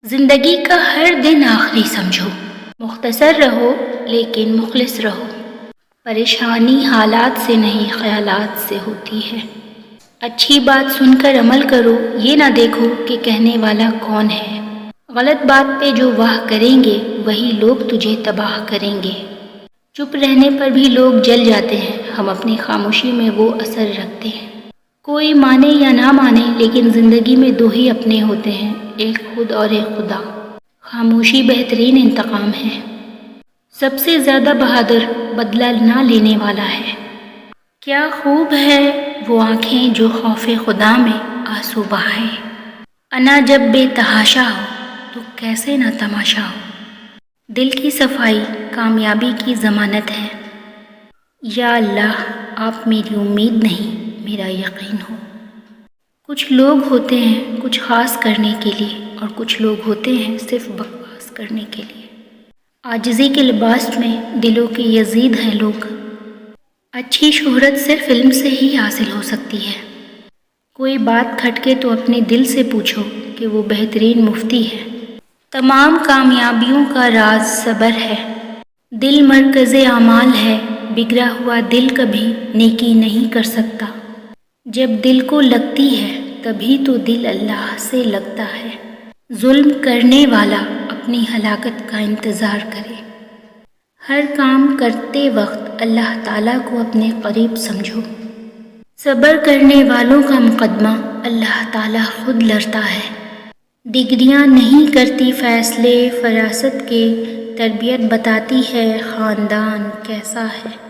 زندگی کا ہر دن آخری سمجھو، مختصر رہو لیکن مخلص رہو۔ پریشانی حالات سے نہیں خیالات سے ہوتی ہے۔ اچھی بات سن کر عمل کرو، یہ نہ دیکھو کہ کہنے والا کون ہے۔ غلط بات پہ جو واہ کریں گے وہی لوگ تجھے تباہ کریں گے۔ چپ رہنے پر بھی لوگ جل جاتے ہیں، ہم اپنی خاموشی میں وہ اثر رکھتے ہیں۔ کوئی مانے یا نہ مانے لیکن زندگی میں دو ہی اپنے ہوتے ہیں، ایک خود اور ایک خدا۔ خاموشی بہترین انتقام ہے۔ سب سے زیادہ بہادر بدلہ نہ لینے والا ہے۔ کیا خوب ہے وہ آنکھیں جو خوف خدا میں آنسو بہائے۔ انا جب بے تحاشا ہو تو کیسے نہ تماشا ہو۔ دل کی صفائی کامیابی کی ضمانت ہے۔ یا اللہ آپ میری امید نہیں میرا یقین ہو۔ کچھ لوگ ہوتے ہیں کچھ خاص کرنے کے لیے اور کچھ لوگ ہوتے ہیں صرف بکواس کرنے کے لیے۔ عاجزی کے لباس میں دلوں کے یزید ہیں لوگ۔ اچھی شہرت صرف علم سے ہی حاصل ہو سکتی ہے۔ کوئی بات کھٹکے تو اپنے دل سے پوچھو کہ وہ بہترین مفتی ہے۔ تمام کامیابیوں کا راز صبر ہے۔ دل مرکز اعمال ہے، بگڑا ہوا دل کبھی نیکی نہیں کر سکتا۔ جب دل کو لگتی ہے تبھی تو دل اللہ سے لگتا ہے۔ ظلم کرنے والا اپنی ہلاکت کا انتظار کرے۔ ہر کام کرتے وقت اللہ تعالیٰ کو اپنے قریب سمجھو۔ صبر کرنے والوں کا مقدمہ اللہ تعالیٰ خود لڑتا ہے۔ ڈگریاں نہیں کرتی فیصلے فراست کے، تربیت بتاتی ہے خاندان کیسا ہے۔